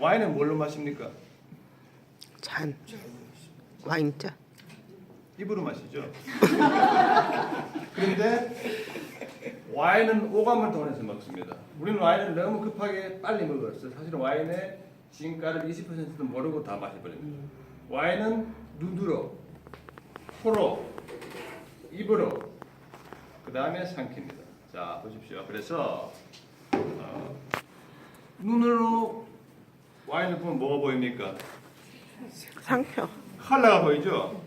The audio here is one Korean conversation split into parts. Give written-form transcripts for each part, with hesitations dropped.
와인은 뭘로 마십니까? 잔. 와인잔. 입으로 마시죠. 그런데 와인은 오감을 통해서 먹습니다. 우리는 와인을 너무 급하게 빨리 먹었어. 사실은 와인의 진가를 20%도 모르고 다 마셔버립니다. 와인은 눈으로, 코로, 입으로, 그 다음에 삼킵니다. 자, 보십시오. 그래서 눈으로 와인을 보면 뭐가 보입니까? 상표. 컬러가 보이죠?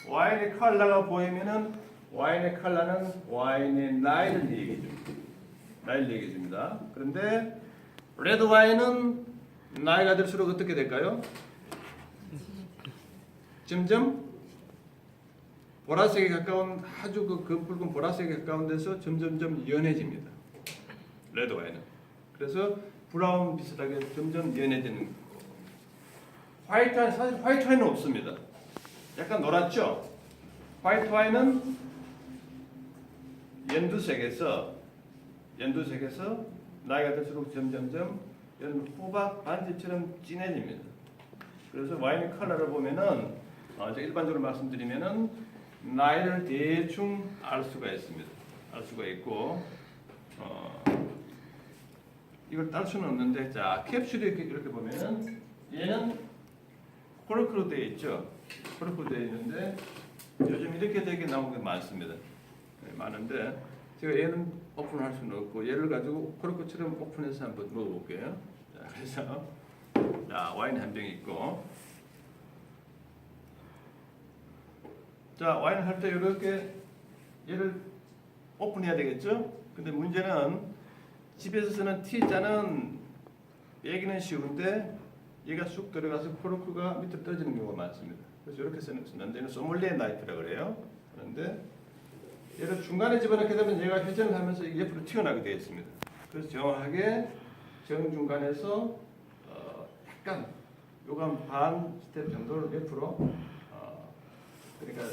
와인의 컬러가 보이면은 와인의 컬러는 와인의 나이를 얘기해 줍니다. 나이를 얘기해 줍니다. 그런데 레드 와인은 나이가 들수록 어떻게 될까요? 점점 보라색에 가까운 아주 그 붉은 보라색에 가까운 데서 점점점 연해집니다. 레드 와인은. 그래서 브라운 비슷하게 점점 연해지는 거고. 화이트 와인 사실 화이트 와인은 없습니다. 약간 노랗죠? 화이트 와인은 연두색에서 나이가 들수록 점점점 이런 호박 반지처럼 진해집니다. 그래서 와인의 컬러를 보면은 일반적으로 말씀드리면은 나이를 대충 알 수가 있습니다. 알 수가 있고 이걸 딸 수는 없는데 자 캡슐이 이렇게 보면은 얘는 코르크로 되어 있죠. 코르크로 되어 있는데 요즘 이렇게 되게 나오는 게 많습니다. 네, 많은데 제가 얘는 오픈할 수는 없고 얘를 가지고 코르크처럼 오픈해서 한번 먹어볼게요. 자, 그래서 자 와인 한 병 있고 자 와인을 할 때 이렇게 얘를 오픈해야 되겠죠? 근데 문제는 집에서 쓰는 T자는 빼기는 쉬운데 얘가 쑥 들어가서 코르크가 밑으로 떨어지는 경우가 많습니다. 그래서 이렇게 쓰는데 얘는 소믈리에 나이프라고 그래요. 그런데 얘를 중간에 집어넣게 되면 얘가 회전을 하면서 이게 옆으로 튀어나오게 되어 있습니다. 그래서 정확하게 정중간에서 약간 요간 반 스텝 정도를 옆으로 그러니까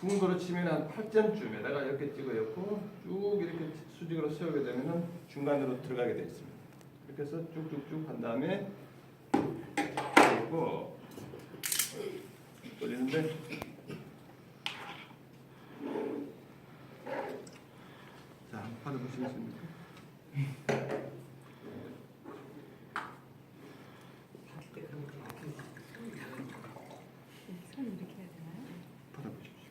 궁도로 치면 한 8점쯤에다가 이렇게 찍어였고 쭉 이렇게 수직으로 세우게 되면은 중간으로 들어가게 되어 있습니다. 이렇게 해서 쭉쭉쭉 한 다음에 그리고 돌리는데 자, 한번 받아보시겠습니까? 손 이렇게 해야 되나요? 받아보십시오.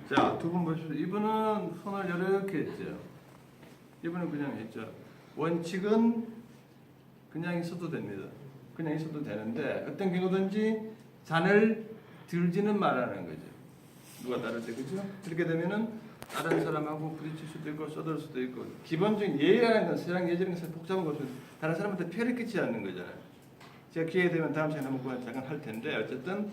자, 두 분 보십시오. 이분은 손을 이렇게 했죠. 이분은 그냥 했죠. 원칙은 그냥 있어도 됩니다. 그냥 있어도 되는데 어떤 경우든지 잔을 들지는 말라는 거죠. 누가 따를 때 그죠? 그렇게 되면은 다른 사람하고 부딪힐 수도 있고 쏟을 수도 있고 기본적인 예의라는 건 세상 예절인 것은 복잡한 것은 다른 사람한테 폐를 끼치지 않는 거잖아요. 제가 기회 되면 다음 시간에 한번 잠깐 할 텐데 어쨌든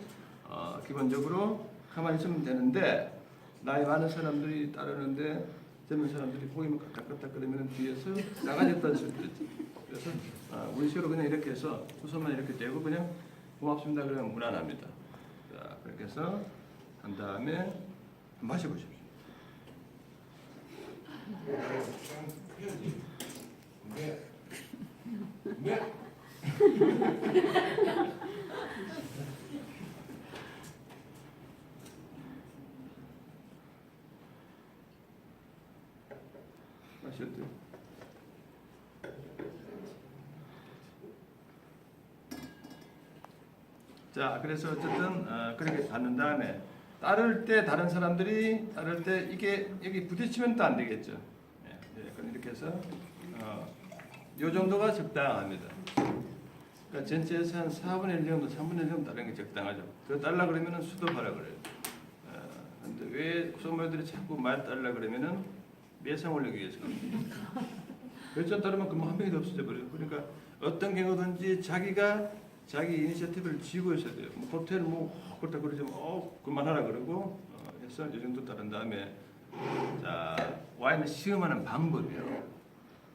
기본적으로 가만히 있으면 되는데 나이 많은 사람들이 따르는데 젊은 사람들이 보이면 까딱까딱 그러면 뒤에서 나가졌다는 소리도 있지. 그래서 우리 식으로 그냥 이렇게 해서 두 손만 이렇게 대고 그냥 고맙습니다 그러면 무난합니다. 자 그렇게 해서 한 다음에 마셔보십시오. 마셨죠? 자, 그래서 어쨌든 그렇게 받는 다음에 따를 때 다른 사람들이 따를 때 이게 여기 부딪히면 또 안 되겠죠. 네, 그럼 이렇게 해서 요 정도가 적당합니다. 그러니까 전체에서 한 4분의 1 정도, 3분의 1 정도 따르는 게 적당하죠. 더 달라 그러면은 수도하라 그래요. 근데 왜 소모들이 자꾸 말 달라 그러면은 매상 올리기 위해서 그럽니다. 몇잔 따르면 금방 한 병이 없어져 버려요. 그러니까 어떤 경우든지 자기 이니셔티브를 쥐고 있어야 돼요. 뭐 호텔 그렇다 그러지만 그만하라 그러고 해서 이 정도 따른 다음에 자 와인을 시음하는 방법이요.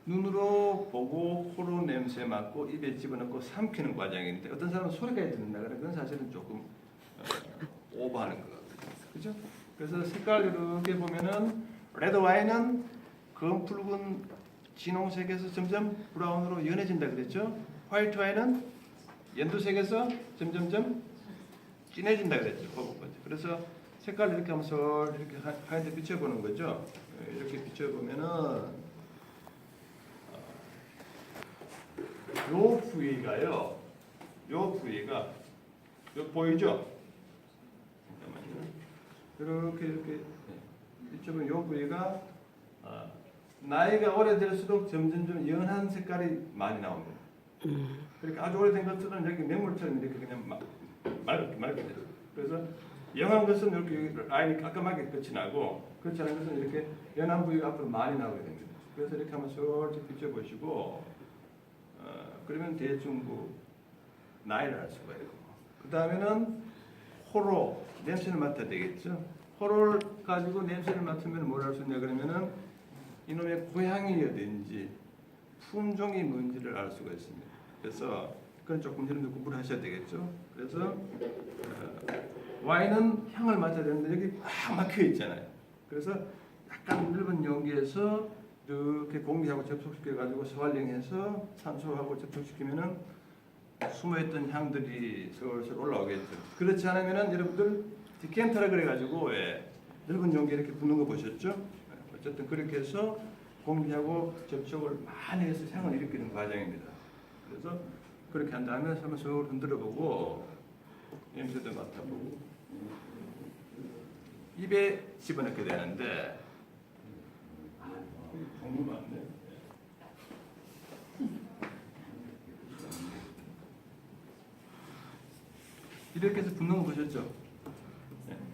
눈으로 보고 코로 냄새 맡고 입에 집어넣고 삼키는 과정인데 어떤 사람은 소리까지 듣는다 그래 그건 사실은 조금 오버하는 것 같아요. 그죠? 그래서 색깔 이렇게 보면은 레드 와인은 검붉은 진홍색에서 점점 브라운으로 연해진다 그랬죠. 화이트 와인은 연두색에서 점점점 진해진다 그랬죠. 호흡까지. 그래서 색깔을 이렇게 하면서 이렇게 하얀데 비춰보는 거죠. 이렇게 비춰보면은 요 부위가요. 요 부위가 요 보이죠? 잠깐만요. 이렇게 비춰보면 요 부위가 나이가 오래될수록 점점점 연한 색깔이 많이 나옵니다. 그러니까 아주 오래된 것들은 여기 맹물처럼 이렇게 그냥 맑게 돼요. 그래서 영한 것은 이렇게 라인이 깔끔하게 끝이 나고 그렇지 않은 것은 이렇게 연한 부위가 앞으로 많이 나오게 됩니다. 그래서 이렇게 한번 솔직히 비춰보시고 그러면 대충 그 나이를 알 수가 있고 그 다음에는 호로 냄새를 맡아야 되겠죠. 호로를 가지고 냄새를 맡으면 뭘 알 수 있냐 그러면은 이놈의 고향이 어딘지 품종이 뭔지를 알 수가 있습니다. 그래서 그건 조금 여러분들 공부를 하셔야 되겠죠. 그래서 와인은 향을 맡아야 되는데 여기 막 막혀 있잖아요. 그래서 약간 넓은 용기에서 이렇게 공기하고 접촉시켜 가지고 서활용해서 산소하고 접촉시키면은 숨어있던 향들이 슬슬 올라오겠죠. 그렇지 않으면은 여러분들 디켄터라 그래 가지고 넓은 용기에 이렇게 붓는 거 보셨죠? 어쨌든 그렇게 해서 공기하고 접촉을 많이 해서 향을 일으키는 과정입니다. 그래서 그렇게 한 다음에 한번 슥 흔들어보고 냄새도 맡아보고 입에 집어넣게 되는데 종류가 많네. 이렇게 해서 붓는 거 보셨죠?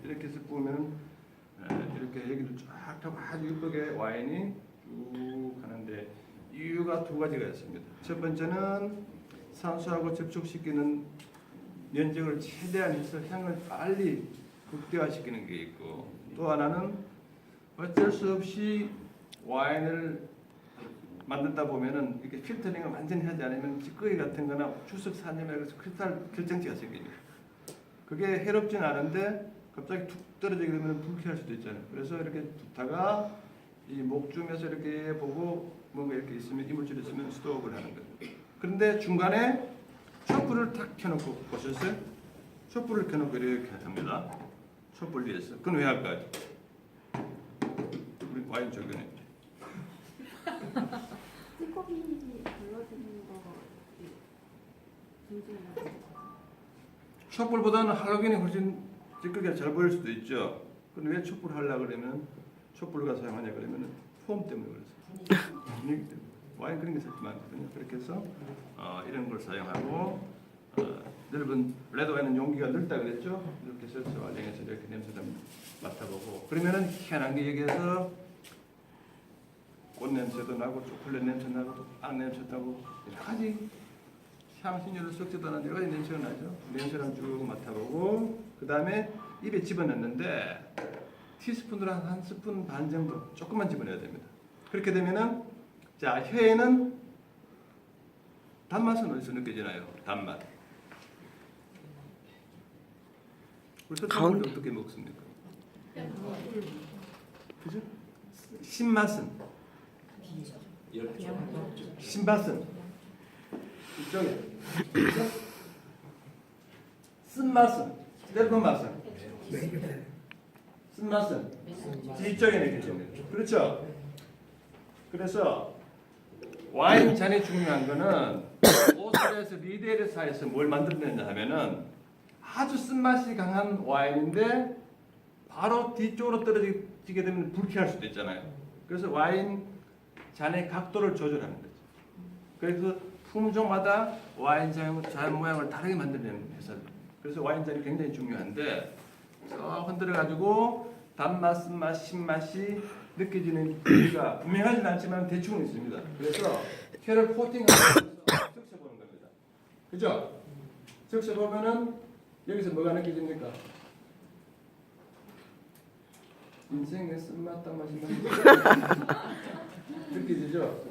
이렇게 해서 부으면 이렇게 여기를 쫙 하고 아주 예쁘게 와인이 쭉 하는데 이유가 두 가지가 있습니다. 첫 번째는 산소하고 접촉시키는 면적을 최대한 해서 향을 빨리 극대화시키는 게 있고 또 하나는 어쩔 수 없이 와인을 만든다 보면은 이렇게 필터링을 완전히 하지 않으면 찌꺼기 같은 거나 주석 산염에서 크리스탈 결정체가 생깁니다. 그게 해롭진 않은데 갑자기 툭 떨어지게 되면 불쾌할 수도 있잖아요. 그래서 이렇게 두다가 이 목줌에서 이렇게 보고 뭔가 이렇게 있으면 이물질이 있으면 스톱을 하는 거예요. 그런데 중간에 촛불을 탁 켜놓고 보셨어요? 촛불을 켜놓고 이렇게 합니다. 촛불 위에서. 그건 왜 할까요? 우리 와인 적용해. 찌꺼기 불러주는 거 문제는 촛불보다는 할로겐이 훨씬 찌꺼기가 잘 보일 수도 있죠. 근데 왜 촛불 하려고 그러면 촛불을 사용하냐 그러면 폼 때문에 그래서 분위기 때문에 와인 그런 게 certa이 많거든요. 그렇게 해서 이런 걸 사용하고 넓은 레드 와인은 용기가 넓다 그랬죠. 이렇게 해서 완행해서 이렇게 냄새를 맡아보고 그러면은 희한한 게 여기에서 꽃 냄새도 나고 초콜릿 냄새 나고 빵 냄새 나고 여러 가지 향신료를 섞지도 않은 여러 가지 냄새가 나죠. 냄새를 쭉 맡아보고 그 다음에 입에 집어넣는데 티스푼으로 한 스푼 반 정도 조금만 집어넣어야 됩니다. 그렇게 되면은 자 혀에는 단맛은 어디서 느껴지나요? 단맛. 우리 소주를 어떻게 먹습니까? 그죠? 신맛은 신맛은 이쪽에 쓴맛은 떫은 맛은 쓴맛은 뒤쪽에 느껴집니다. 그렇죠? 그래서 와인 잔이 중요한 거는 오스트리아에서 리데르사에서 뭘 만들었느냐 하면은 아주 쓴맛이 강한 와인인데 바로 뒤쪽으로 떨어지게 되면 불쾌할 수도 있잖아요. 그래서 와인 잔의 각도를 조절하는 거죠. 그래서 품종마다 와인 잔 모양을 다르게 만들어내는 회사입니다. 그래서 와인 잔이 굉장히 중요한데 흔들어 가지고 단맛, 쓴맛, 신맛이 느껴지는 부위가 분명하진 않지만 대충은 있습니다. 그래서 혀를 코팅하면서 적셔보는 겁니다. 그죠? 적셔보면은 여기서 뭐가 느껴집니까? 인생의 쓴맛, 단맛, 신맛 느껴지죠?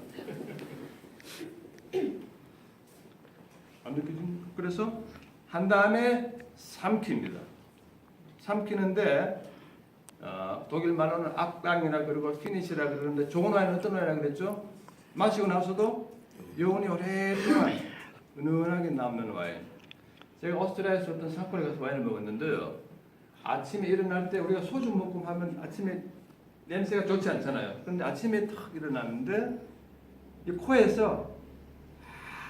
안 느껴집니까? 그래서 한 다음에 삼킵니다. 삼키는데 독일 말로는 압강이라 그러고 피니시라 그러는데 좋은 와인은 어떤 와인이라 그랬죠? 마시고 나서도 여운이 오랫동안 은은하게 남는 와인. 제가 오스트리아에서 어떤 사건에 가서 와인을 먹었는데요. 아침에 일어날 때 우리가 소주 먹고 하면 아침에 냄새가 좋지 않잖아요. 그런데 아침에 탁 일어났는데 이 코에서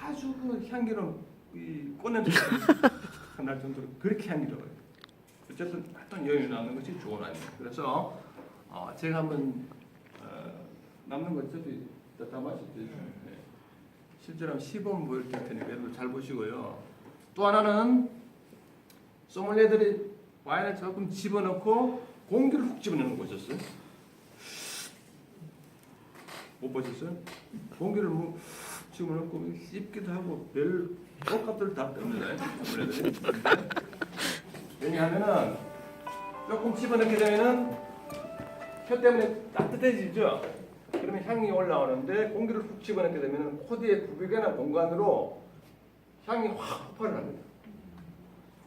아주 그 향기로운 이 꽃냄새가 날 정도로 그렇게 향기로워요. 어쨌든 어떤 여운이 남는 것이 좋은 와인입니다. 그래서 제가 한번 남는 거 저도 다 마실 때 실제로 한 시범 보일 테니까 여러분 잘 보시고요. 또 하나는 소믈리에들이 와인을 조금 집어넣고 공기를 훅 집어넣는 거 보셨어요? 못 보셨어요? 공기를 뭐 집어넣고 씹기도 하고 별 똑같을 다 뜹니다. 소믈리에들이. 왜냐하면은 조금 집어넣게 되면은 혀 때문에 따뜻해지죠. 그러면 향이 올라오는데 공기를 훅 집어넣게 되면 코드의 구백이나 공간으로 향이 확 폭발을 합니다.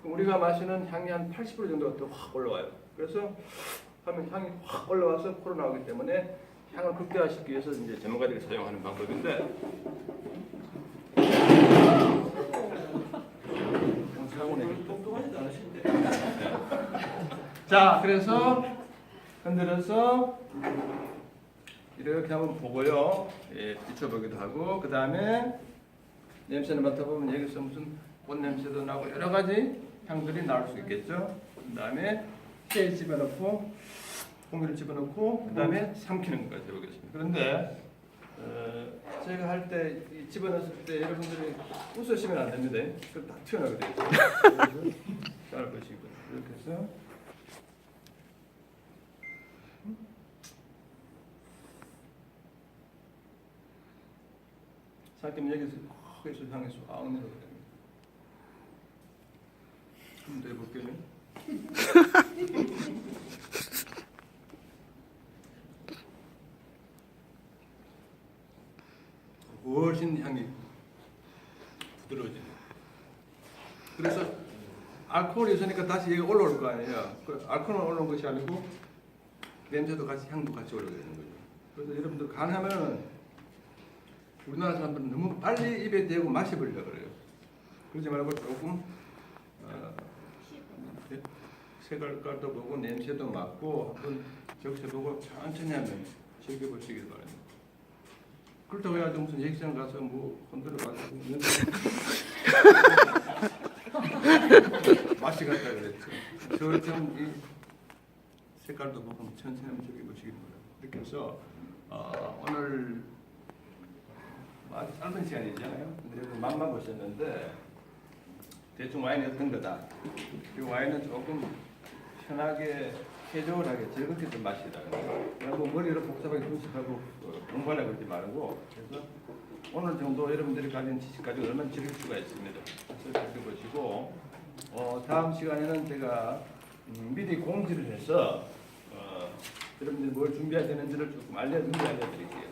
그럼 우리가 마시는 향이 한 80% 정도가 확 올라와요. 그래서 하면 향이 확 올라와서 코로 나오기 때문에 향을 극대화시키기 위해서 이제 전문가들이 사용하는 방법인데 똑똑하지도 않으신데. 자, 그래서 흔들어서 이렇게 한번 보고요. 예, 비춰보기도 하고 그 다음에 냄새를 맡아보면 여기서 무슨 꽃 냄새도 나고 여러 가지 향들이 나올 수 있겠죠. 그 다음에 쇠에 집어넣고 공기를 집어넣고 그 다음에 삼키는 것까지 해보겠습니다. 그런데 제가 할 때 집어넣었을 때 여러분들이 웃으시면 안 됩니다. 그럼 다 튀어나오게 되어 있어요. 잘 보시고 이렇게 해서 삼키면 여기서 거기서 향이 쏙 내려오게 됩니다. 좀 더 해볼게요. 훨씬 향이 부드러워지네. 그래서 알코올이 있으니까 다시 얘가 올라올 거 아니에요. 그 알코올만 올라온 것이 아니고 냄새도 같이 향도 같이 올라오게 되는 거죠. 그래서 여러분들 가능하면 우리나라 사람들은 너무 빨리 입에 대고 마셔버리려고 그래요. 그러지 말고 조금 색깔도 보고 냄새도 맡고 한번 적셔보고 천천히 하면 즐겨보시길 바랍니다. 그렇다고 해가지고 무슨 얘기장 가서 뭐 흔들어 가지고 맛이 같다 그랬죠. 저처럼 이 색깔도 보고 천천히 한번 즐겨보시길 바랍니다. 이렇게 해서 오늘 아주 짧은 시간이잖아요. 근데 맛만 보셨는데 대충 와인이 어떤 거다. 이 와인은 조금 편하게 캐주얼하게 즐겁게 좀 마시다. 그리고 머리를 복잡하게 분석하고 공부하려고 그러지 말고 그래서 오늘 정도 여러분들이 가진 지식 가지고 얼마나 즐길 수가 있습니다. 그래서 즐겨보시고 다음 시간에는 제가 미리 공지를 해서 여러분들이 뭘 준비해야 되는지를 조금 알려드릴게요.